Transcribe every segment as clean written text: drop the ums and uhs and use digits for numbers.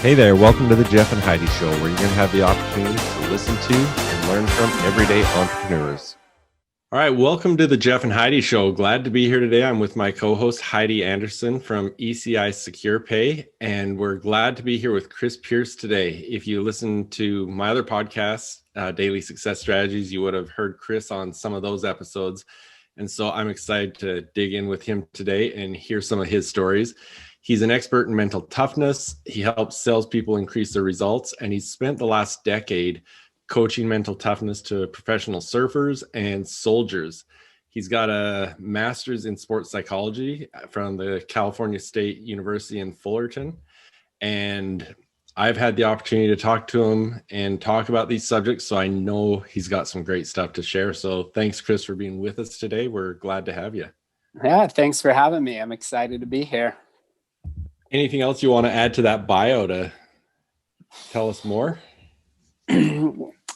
Hey there, welcome to the Jeff and Heidi Show, where you're going to have the opportunity to listen to and learn from everyday entrepreneurs. All right, welcome to the Jeff and Heidi Show. Glad to be here today. I'm with my co-host Heidi Anderson from ECI Secure Pay, and we're glad to be here with Chris Pierce today. If you listen to my other podcasts, Daily Success Strategies, you would have heard Chris on some of those episodes. And so I'm excited to dig in with him today and hear some of his stories. He's an expert in mental toughness. He helps salespeople increase their results, and he's spent the last decade coaching mental toughness to professional surfers and soldiers. He's got a master's in sports psychology from the California State University in Fullerton. And I've had the opportunity to talk to him and talk about these subjects, so I know he's got some great stuff to share. So thanks, Chris, for being with us today. We're glad to have you. Yeah, thanks for having me. I'm excited to be here. Anything else you want to add to that bio to tell us more?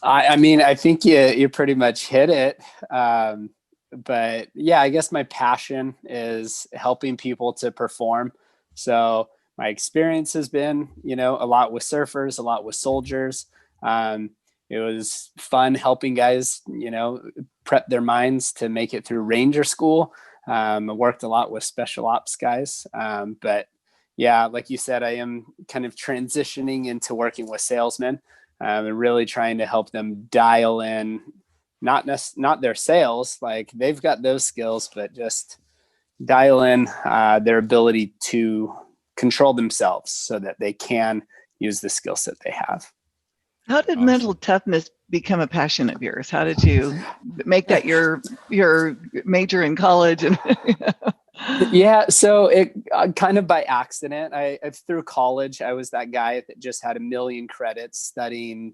I think you pretty much hit it. But yeah, I guess my passion is helping people to perform. So my experience has been, a lot with surfers, a lot with soldiers. It was fun helping guys, prep their minds to make it through Ranger School. I worked a lot with special ops guys. But yeah, like you said, I am kind of transitioning into working with salesmen and really trying to help them dial in, not their sales, like they've got those skills, but just dial in their ability to control themselves so that they can use the skill set they have. How did mental toughness become a passion of yours? How did you make that your major in college? Yeah, so it kind of by accident. I through college, I was that guy that just had a million credits studying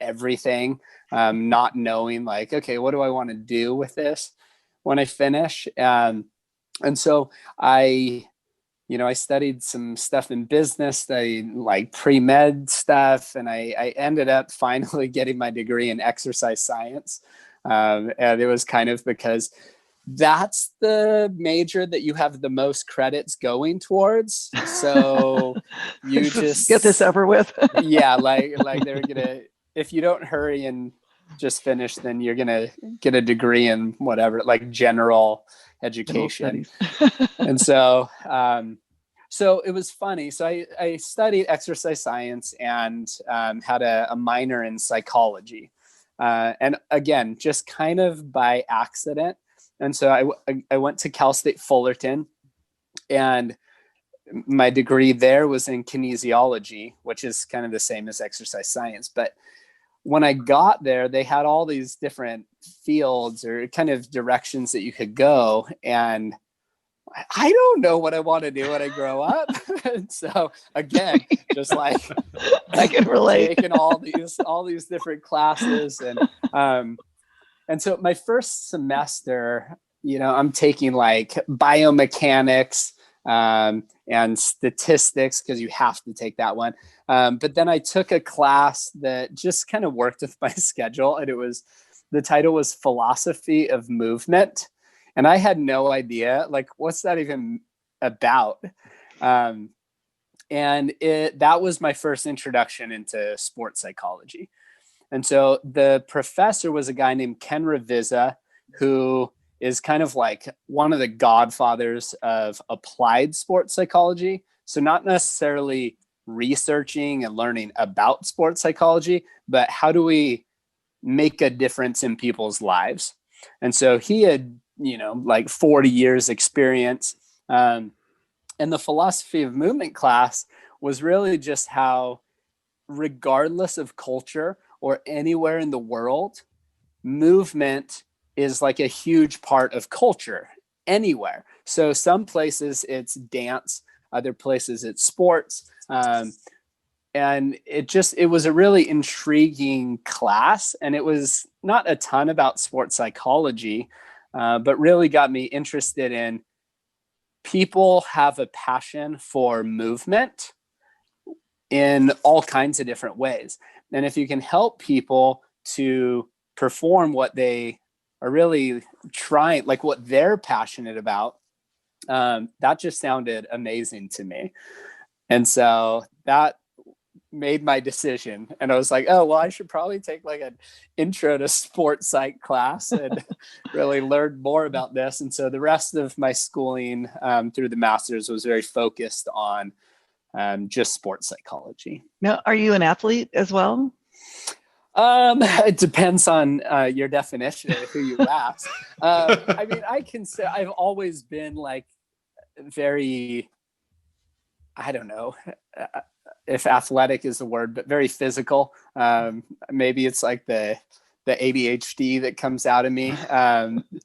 everything, not knowing like, okay, what do I want to do with this when I finish? And so I studied some stuff in business, like pre-med stuff, and I ended up finally getting my degree in exercise science. And it was kind of because that's the major that you have the most credits going towards. So you just get this over with. Yeah, like they're gonna, if you don't hurry and just finish, then you're gonna get a degree in whatever, like general education. And so it was funny. So I studied exercise science and had a minor in psychology. And again, just kind of by accident. And so I went to Cal State Fullerton, and my degree there was in kinesiology, which is kind of the same as exercise science. But when I got there, they had all these different fields or kind of directions that you could go. And I don't know what I want to do when I grow up. And so again, just like I can relate, taking all these different classes. And so my first semester, I'm taking like biomechanics and statistics, because you have to take that one. But then I took a class that just kind of worked with my schedule, and the title was Philosophy of Movement. And I had no idea, like, what's that even about? And that was my first introduction into sports psychology. And so the professor was a guy named Ken Ravizza, who is kind of like one of the godfathers of applied sports psychology. So not necessarily researching and learning about sports psychology, but how do we make a difference in people's lives? And so he had, like 40 years experience. And the philosophy of movement class was really just how, regardless of culture or anywhere in the world, movement is like a huge part of culture anywhere. So some places it's dance, other places it's sports. And it was a really intriguing class, and it was not a ton about sports psychology, but really got me interested in people have a passion for movement in all kinds of different ways. And if you can help people to perform what they are really trying, like what they're passionate about, that just sounded amazing to me. And so that made my decision, and I was like, oh, well, I should probably take like an intro to sports psych class and really learn more about this. And so the rest of my schooling through the master's was very focused on just sports psychology. Now, are you an athlete as well? It depends on your definition of who you ask. I mean, I can say I've always been like very, I don't know if athletic is the word, but very physical. Maybe it's like the ADHD that comes out of me,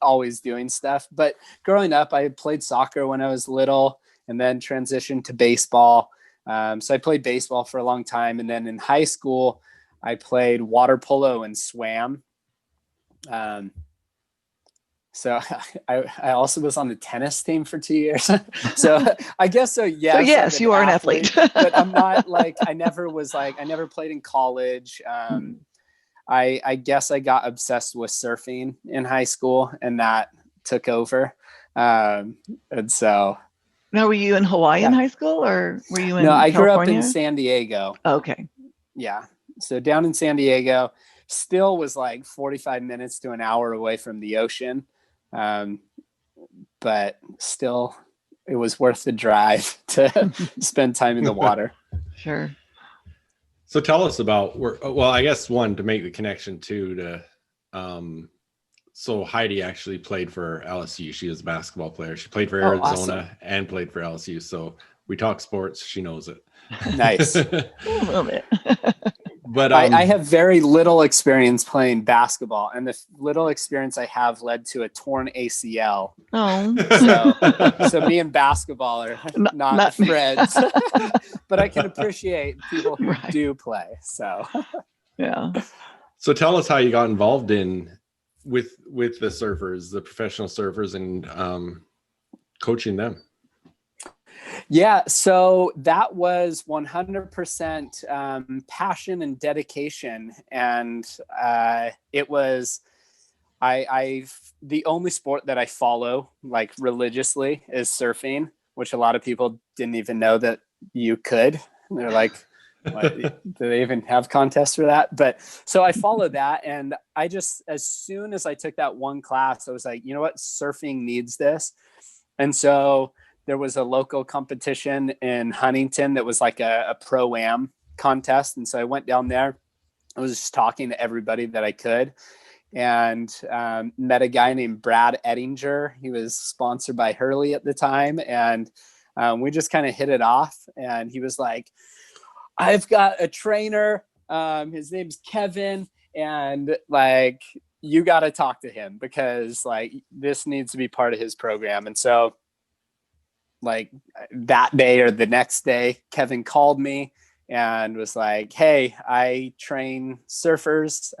always doing stuff. But growing up, I played soccer when I was little and then transitioned to baseball. So I played baseball for a long time. And then in high school, I played water polo and swam. So I also was on the tennis team for 2 years. So I guess so. Yes. So yes, you are an athlete. But I'm not like, I never played in college. I guess I got obsessed with surfing in high school, and that took over. And so. Now, were you in Hawaii in high school, or were you in No, I grew up California? in San Diego. Okay. Yeah. So down in San Diego, still was like 45 minutes to an hour away from the ocean. But still, it was worth the drive to spend time in the water. Sure. So tell us about well, I guess one, to make the connection too, so Heidi actually played for LSU. She was a basketball player. She played for Arizona awesome. and played for LSU. So we talk sports. She knows it. Nice. A little bit. But I have very little experience playing basketball, and the little experience I have led to a torn ACL. Oh. So me and basketball are not friends, but I can appreciate people who do play. So yeah. So tell us how you got involved with the surfers, the professional surfers, and coaching them. Yeah, so that was 100% passion and dedication, and it was the only sport that I follow like religiously is surfing, which a lot of people didn't even know that you could. They're like, what, do they even have contests for that? But so I followed that, and I just, as soon as I took that one class, I was like, you know what, surfing needs this. And so there was a local competition in Huntington that was like a pro-am contest. And so I went down there. I was just talking to everybody that I could, and met a guy named Brad Ettinger. He was sponsored by Hurley at the time. And we just kind of hit it off. And he was like, I've got a trainer. His name's Kevin. And like, you got to talk to him because like this needs to be part of his program. And so like that day or the next day, Kevin called me and was like, hey, I train surfers,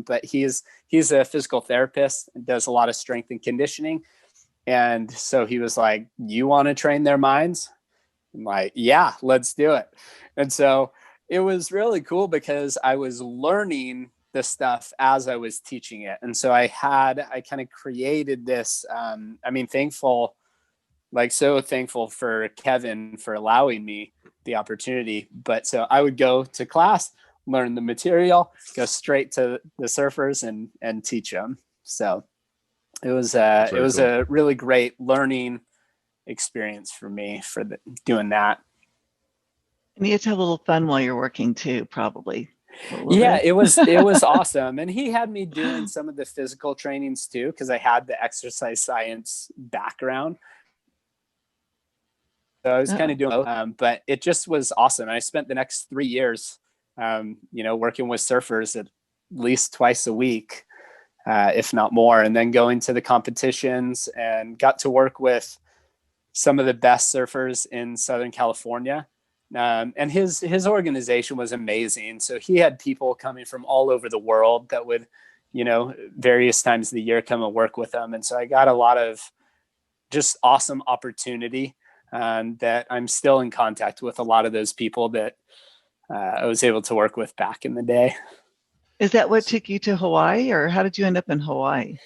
but he's a physical therapist and does a lot of strength and conditioning. And so he was like, you want to train their minds? I'm like, yeah, let's do it. And so it was really cool because I was learning the stuff as I was teaching it. And so I kind of created this, so thankful for Kevin for allowing me the opportunity. But so I would go to class, learn the material, go straight to the surfers and teach them. So it was a really great learning experience for me for doing that. And you had to have a little fun while you're working too, probably. Yeah, it was awesome. And he had me doing some of the physical trainings too, because I had the exercise science background. So I was kind of doing both, but it just was awesome. And I spent the next 3 years, working with surfers at least twice a week, if not more, and then going to the competitions and got to work with some of the best surfers in Southern California. And his organization was amazing. So he had people coming from all over the world that would, various times of the year come and work with them. And so I got a lot of just awesome opportunity. That I'm still in contact with a lot of those people that I was able to work with back in the day. Is that what took you to Hawaii, or how did you end up in Hawaii?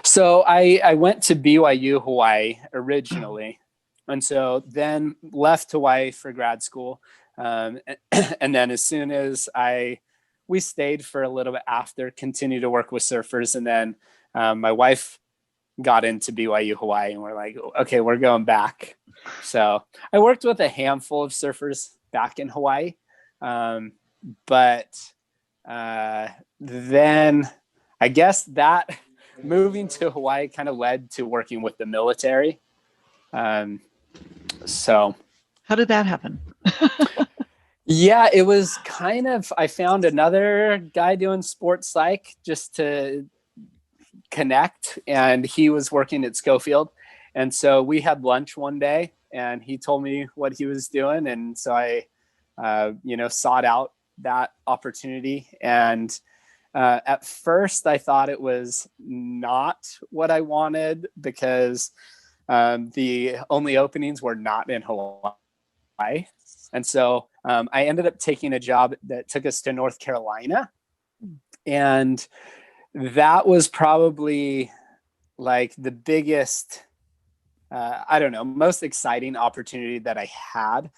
So I went to BYU Hawaii originally, and so then left Hawaii for grad school, And then as soon as we stayed for a little bit after, continued to work with surfers. And then my wife got into BYU Hawaii, and we're like, okay, we're going back. So I worked with a handful of surfers back in Hawaii. But then I guess that moving to Hawaii kind of led to working with the military. So how did that happen? Yeah, it was kind of, I found another guy doing sports psych just to connect, and he was working at Schofield. And so we had lunch one day and he told me what he was doing. And so I, sought out that opportunity. And at first I thought it was not what I wanted because the only openings were not in Hawaii. And so I ended up taking a job that took us to North Carolina. And that was probably like the biggest, most exciting opportunity that I had,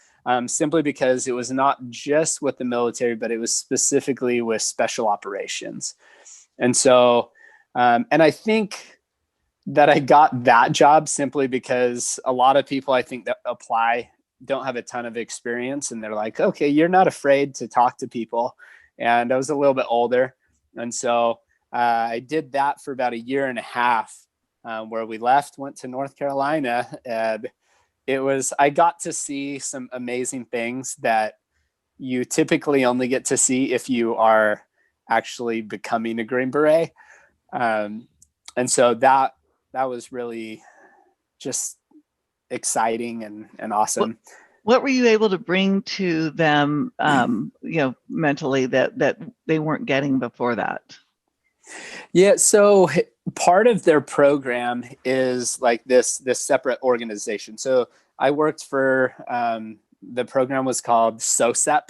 simply because it was not just with the military, but it was specifically with special operations. And so, and I think that I got that job simply because a lot of people I think that apply don't have a ton of experience, and they're like, okay, you're not afraid to talk to people. And I was a little bit older. And so I did that for about a year and a half, where we went to North Carolina, and I got to see some amazing things that you typically only get to see if you are actually becoming a Green Beret. And so that was really just exciting and awesome. What were you able to bring to them, mentally that they weren't getting before that? Yeah. So part of their program is like this separate organization. So I worked for, the program was called SOCEP.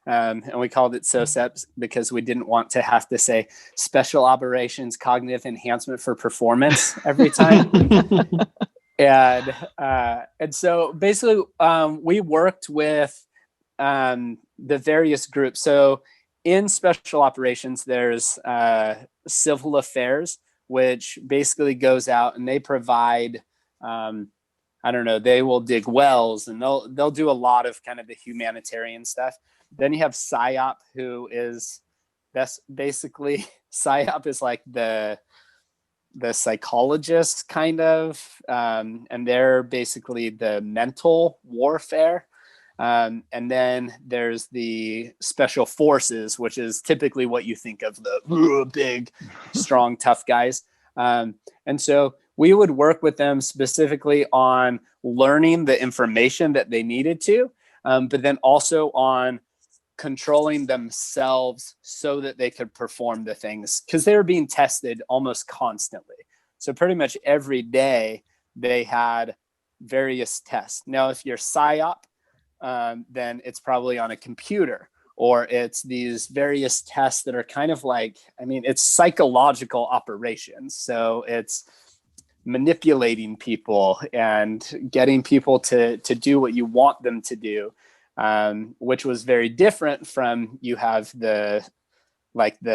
And we called it SOCEP because we didn't want to have to say Special Operations Cognitive Enhancement for Performance every time. And so basically we worked with the various groups. So in special operations, there's civil affairs, which basically goes out and they provide, they will dig wells, and they'll do a lot of kind of the humanitarian stuff. Then you have PSYOP, that's basically PSYOP is like the psychologist kind of, and they're basically the mental warfare. And then there's the special forces, which is typically what you think of, the big, strong, tough guys. And so we would work with them specifically on learning the information that they needed to, but then also on controlling themselves so that they could perform the things, because they were being tested almost constantly. So pretty much every day they had various tests. Now, if you're PSYOP, then it's probably on a computer, or it's these various tests that are kind of like, it's psychological operations. So it's manipulating people and getting people to do what you want them to do, which was very different from, you have the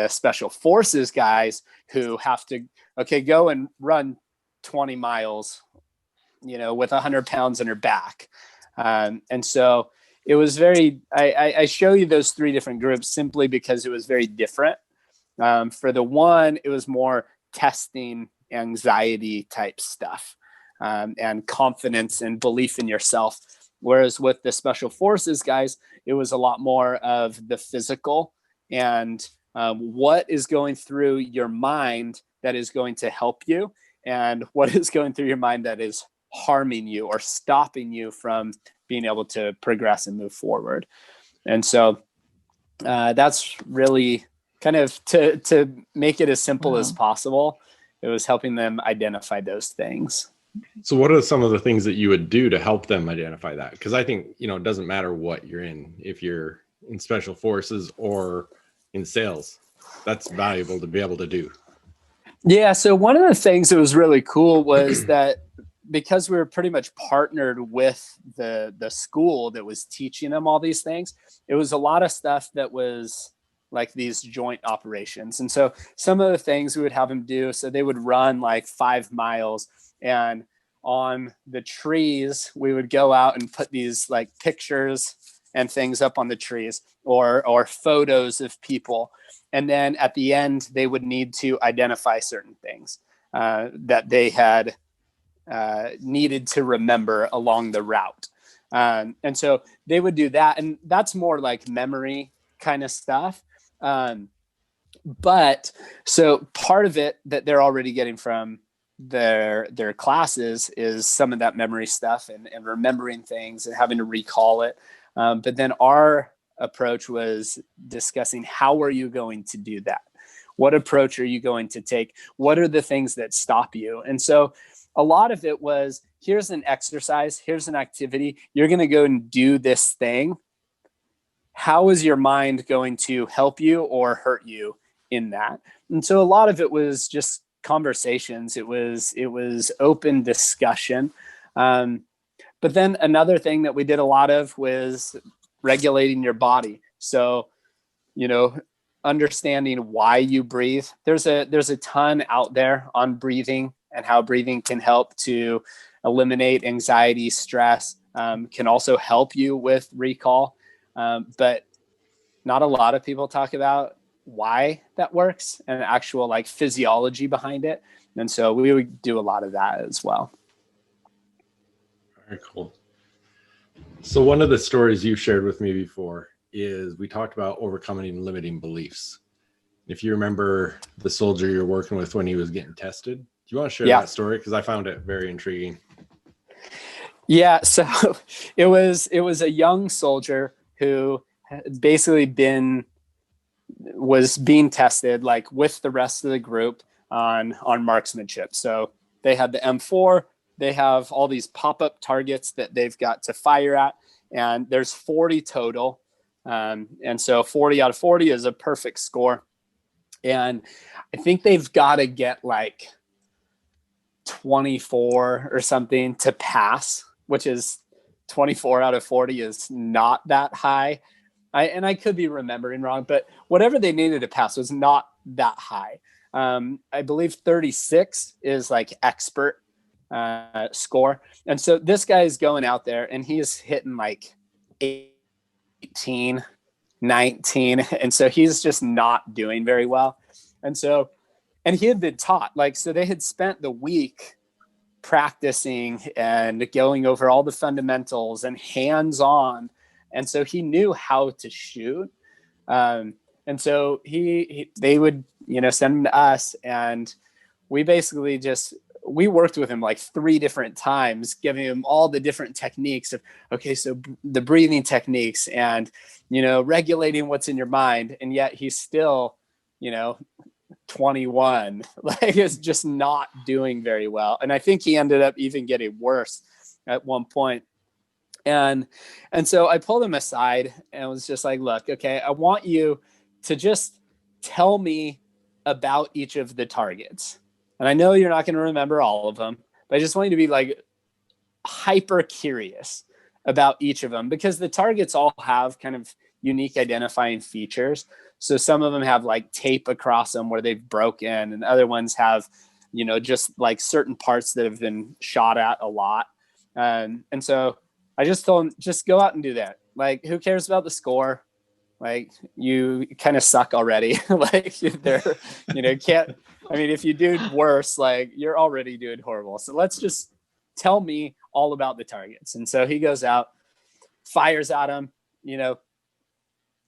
special forces guys who have to, go and run 20 miles, with 100 pounds on your back. And so it was I show you those three different groups simply because it was very different. For the one, it was more testing anxiety type stuff, and confidence and belief in yourself. Whereas with the special forces guys, it was a lot more of the physical and what is going through your mind that is going to help you, and what is going through your mind that is harming you or stopping you from being able to progress and move forward. And so that's really kind of to make it as simple as possible. It was helping them identify those things. So what are some of the things that you would do to help them identify that? Because I think, it doesn't matter what you're in, if you're in special forces or in sales, that's valuable to be able to do. Yeah. So one of the things that was really cool was that because we were pretty much partnered with the school that was teaching them all these things, it was a lot of stuff that was like these joint operations. And so some of the things we would have them do, so they would run like 5 miles, and on the trees, we would go out and put these like pictures and things up on the trees, or photos of people. And then at the end, they would need to identify certain things that they had needed to remember along the route. And so they would do that. And that's more like memory kind of stuff. But so part of it that they're already getting from their classes is some of that memory stuff and remembering things and having to recall it. But then our approach was discussing, how are you going to do that? What approach are you going to take? What are the things that stop you? And so a lot of it was, here's an exercise, here's an activity. You're going to go and do this thing. How is your mind going to help you or hurt you in that? And so a lot of it was just conversations. It was open discussion. But then another thing that we did a lot of was regulating your body. So, understanding why you breathe. There's a ton out there on breathing and how breathing can help to eliminate anxiety, stress, can also help you with recall. But not a lot of people talk about why that works and actual like physiology behind it. And so we would do a lot of that as well. Very cool. So one of the stories you shared with me before is we talked about overcoming limiting beliefs. If you remember the soldier you're working with when he was getting tested, do you want to share that story? Because I found it very intriguing. Yeah. So it was a young soldier who had basically was being tested like with the rest of the group on marksmanship. So they had the M4, they have all these pop-up targets that they've got to fire at, and there's 40 total. And so 40 out of 40 is a perfect score. And I think they've got to get like 24 or something to pass, which is 24 out of 40 is not that high. I could be remembering wrong, but whatever they needed to pass was not that high. I believe 36 is like expert score. And so this guy is going out there and he's hitting like 18, 19. And so he's just not doing very well. And he had been taught, like, so they had spent the week practicing and going over all the fundamentals and hands-on. And so he knew how to shoot. And so they would, send him to us, and we basically we worked with him like 3 different times, giving him all the different techniques of, okay, so the breathing techniques and, regulating what's in your mind. And yet he's still, 21, like it's just not doing very well. And I think he ended up even getting worse at one point. And so I pulled him aside and was just like, look, okay, I want you to just tell me about each of the targets. And I know you're not going to remember all of them, but I just want you to be like hyper curious about each of them, because the targets all have kind of unique identifying features. So some of them have like tape across them where they've broken, and other ones have, just like certain parts that have been shot at a lot. And so I just told him, just go out and do that. Like, who cares about the score? Like, you kind of suck already. Like, if you do worse, like, you're already doing horrible. So let's just tell me all about the targets. And so he goes out, fires at him,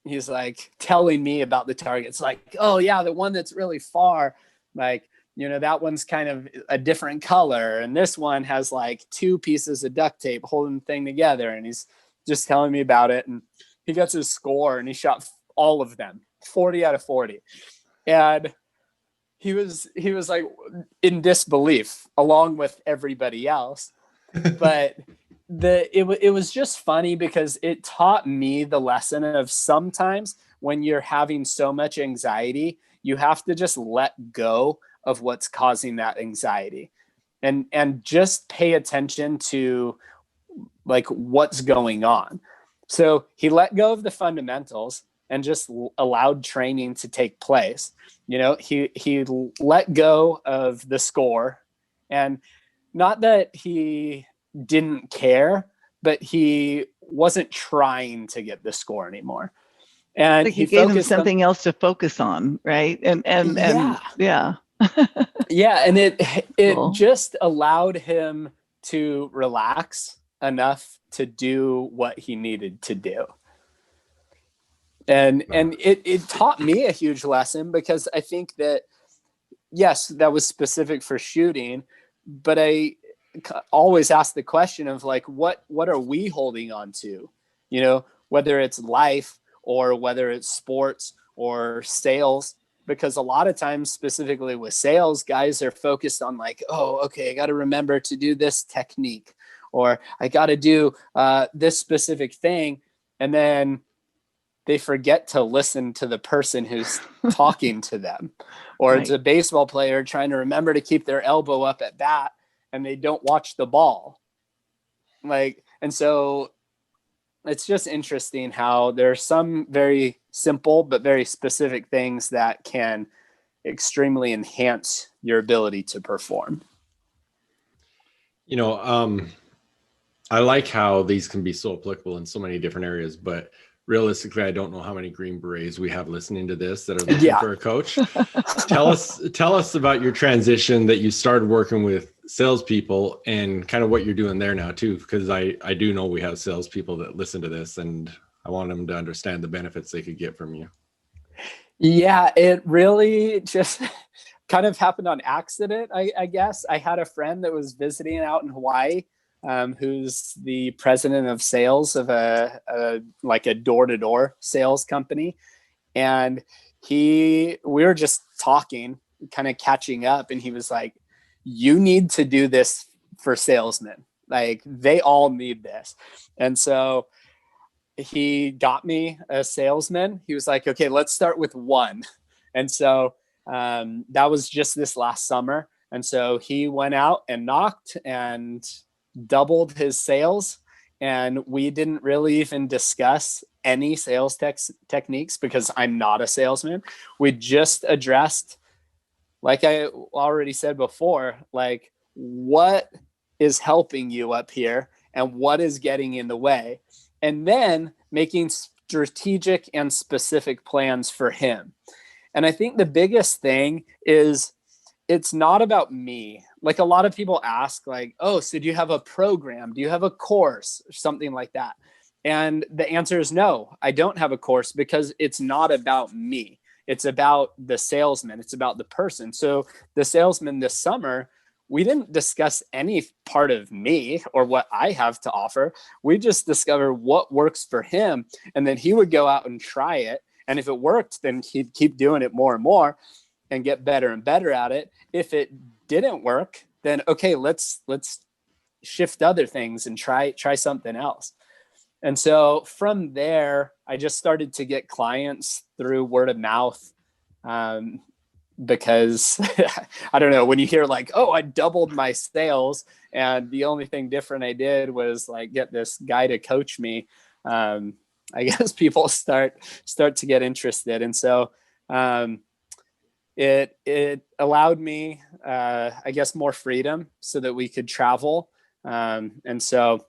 he's like telling me about the targets, like, oh yeah, the one that's really far, like, that one's kind of a different color. And this one has like 2 pieces of duct tape holding the thing together. And he's just telling me about it. And he gets his score and he shot all of them, 40 out of 40. And he was like in disbelief along with everybody else. But it was just funny because it taught me the lesson of sometimes when you're having so much anxiety, you have to just let go of what's causing that anxiety. and just pay attention to like what's going on. So he let go of the fundamentals and just allowed training to take place. He let go of the score, and not that he didn't care, but he wasn't trying to get the score anymore. And like you gave him something else to focus on, right? And yeah. Yeah, and it Cool. just allowed him to relax enough to do what he needed to do. And it taught me a huge lesson, because I think that, yes, that was specific for shooting, but I always ask the question of like, what are we holding on to? Whether it's life or whether it's sports or sales, because a lot of times, specifically with sales, guys are focused on like, oh, okay, I got to remember to do this technique, or I got to do this specific thing. And then they forget to listen to the person who's talking to them. Or Right. It's a baseball player trying to remember to keep their elbow up at bat, and they don't watch the ball. And so it's just interesting how there are some very simple but very specific things that can extremely enhance your ability to perform. I like how these can be so applicable in so many different areas, but realistically, I don't know how many Green Berets we have listening to this that are looking for a coach. Tell us about your transition, that you started working with salespeople, and kind of what you're doing there now too, because I do know we have salespeople that listen to this, and I want them to understand the benefits they could get from you. Yeah, it really just kind of happened on accident, I guess. I had a friend that was visiting out in Hawaii, who's the president of sales of a door-to-door sales company. And we were just talking, kind of catching up. And he was like, you need to do this for salesmen. Like, they all need this. And so he got me a salesman. He was like, okay, let's start with one. And so that was just this last summer. And so he went out and knocked and doubled his sales. And we didn't really even discuss any sales techniques, because I'm not a salesman. We just addressed, like I already said before, like, what is helping you up here and what is getting in the way, and then making strategic and specific plans for him. And I think the biggest thing is, it's not about me. Like, a lot of people ask like, oh, so do you have a program? Do you have a course or something like that? And the answer is no, I don't have a course, because it's not about me. It's about the salesman. It's about the person. So the salesman this summer, we didn't discuss any part of me or what I have to offer. We just discovered what works for him. And then he would go out and try it. And if it worked, then he'd keep doing it more and more and get better and better at it. If it didn't work, then okay, let's shift other things and try something else. And so from there, I just started to get clients through word of mouth, because I don't know, when you hear like, oh, I doubled my sales and the only thing different I did was like get this guy to coach me, I guess people start to get interested. And so it allowed me, I guess, more freedom so that we could travel. And so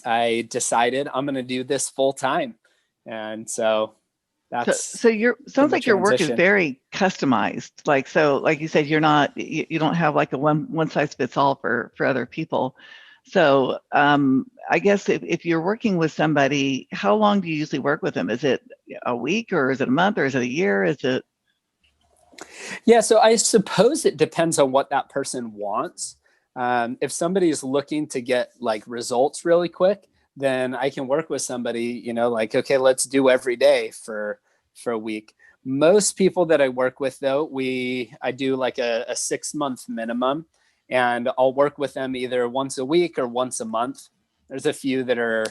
I decided I'm going to do this full time. And so that's so sounds like your work is very customized. Like you said, you don't have like a one size fits all for other people. So I guess if you're working with somebody, how long do you usually work with them? Is it a week, or is it a month, or is it a year? Is it? Yeah, so I suppose it depends on what that person wants. If somebody is looking to get like results really quick, then I can work with somebody, like, okay, let's do every day for a week. Most people that I work with, though, I do like a 6-month minimum, and I'll work with them either once a week or once a month. There's a few that are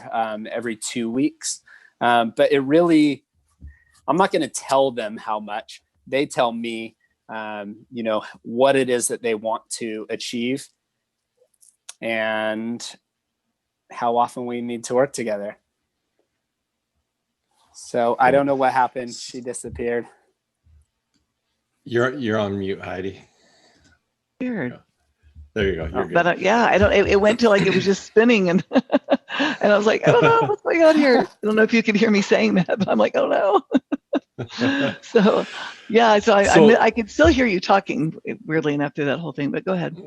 every 2 weeks, but it really, I'm not going to tell them how much. They tell me, what it is that they want to achieve. and how often we need to work together. So I don't know what happened. She disappeared. You're on mute, Heidi. Weird. There you go. You're good. But yeah, I don't. It went to like it was just spinning, and and I was like, I don't know what's going on here. I don't know if you can hear me saying that, but I'm like, oh no. So yeah, so I could still hear you talking, weirdly enough, through that whole thing. But go ahead.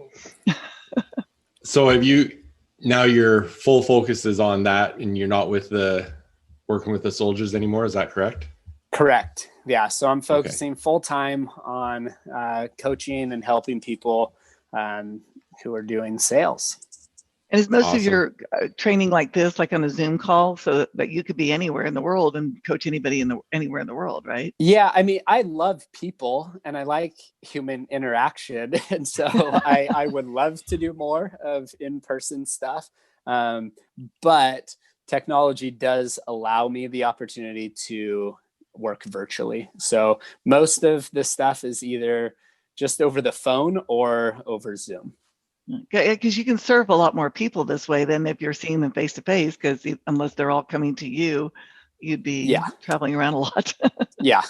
So have you now? Your full focus is on that, and you're not working with the soldiers anymore. Is that correct? Correct. Yeah. So I'm focusing full time on coaching and helping people who are doing sales. And is most of your training like this, like on a Zoom call, so that you could be anywhere in the world and coach anybody anywhere in the world, right? Yeah, I mean, I love people and I like human interaction, and so I would love to do more of in-person stuff, but technology does allow me the opportunity to work virtually. So most of the stuff is either just over the phone or over Zoom. Because you can serve a lot more people this way than if you're seeing them face to face, because unless they're all coming to you, you'd be traveling around a lot. Yeah.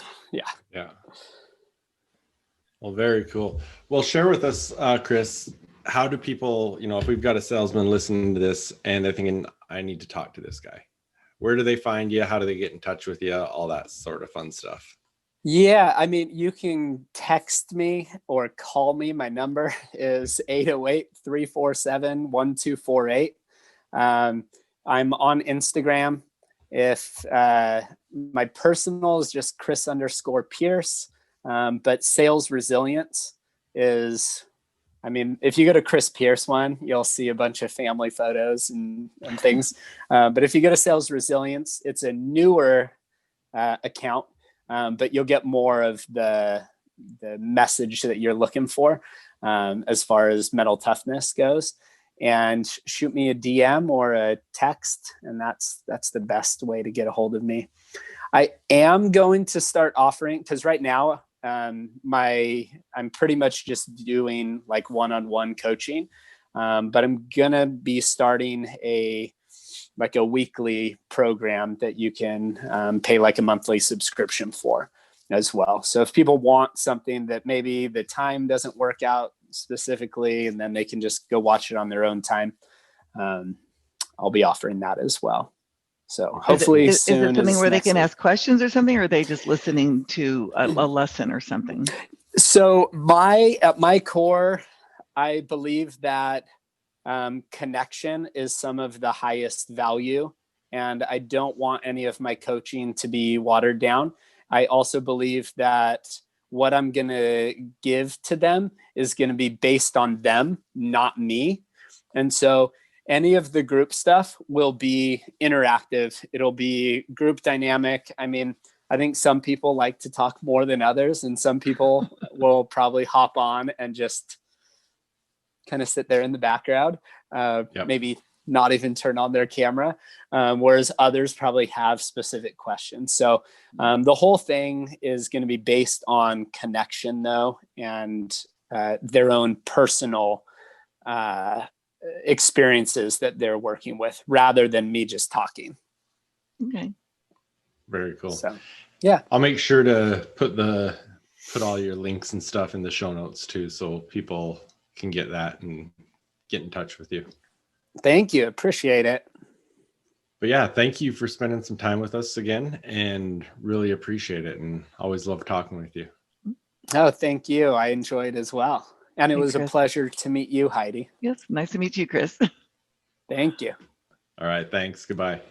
Well, very cool. Well, share with us, Chris, how do people, if we've got a salesman listening to this and they're thinking, I need to talk to this guy, where do they find you? How do they get in touch with you? All that sort of fun stuff. Yeah, I mean, you can text me or call me. My number is 808-347-1248. I'm on Instagram. If my personal is just Chris_Pierce, but sales resilience is, I mean, if you go to Chris Pierce one, you'll see a bunch of family photos and things. But if you go to sales resilience, it's a newer account. But you'll get more of the message that you're looking for as far as mental toughness goes. And shoot me a DM or a text, and that's the best way to get a hold of me. I am going to start offering, because right now I'm pretty much just doing like one-on-one coaching, but I'm gonna be starting a weekly program that you can pay like a monthly subscription for as well. So if people want something that maybe the time doesn't work out specifically, and then they can just go watch it on their own time, I'll be offering that as well. So hopefully is it something where they can week. ask questions or something, or are they just listening to a lesson or something? So at my core, I believe that connection is some of the highest value, and I don't want any of my coaching to be watered down. I also believe that what I'm going to give to them is going to be based on them, not me. And so any of the group stuff will be interactive. It'll be group dynamic. I mean, I think some people like to talk more than others, and some people will probably hop on and just kind of sit there in the background, maybe not even turn on their camera, whereas others probably have specific questions. So the whole thing is going to be based on connection, though, and their own personal experiences that they're working with, rather than me just talking. Okay. Very cool. So, yeah, I'll make sure to put all your links and stuff in the show notes too, so people can get that and get in touch with you. Thank you. Appreciate it. But yeah, thank you for spending some time with us again, and really appreciate it. And always love talking with you. Oh, thank you. I enjoyed as well. And it was Chris. A pleasure to meet you, Heidi. Yes. Nice to meet you, Chris. Thank you. All right. Thanks. Goodbye.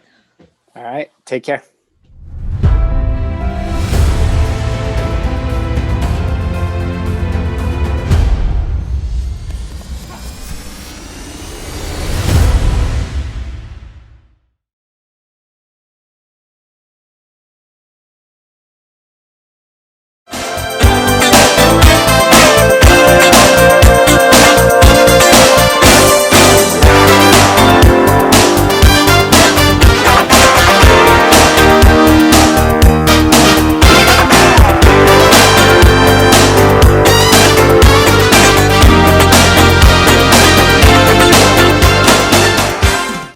All right. Take care.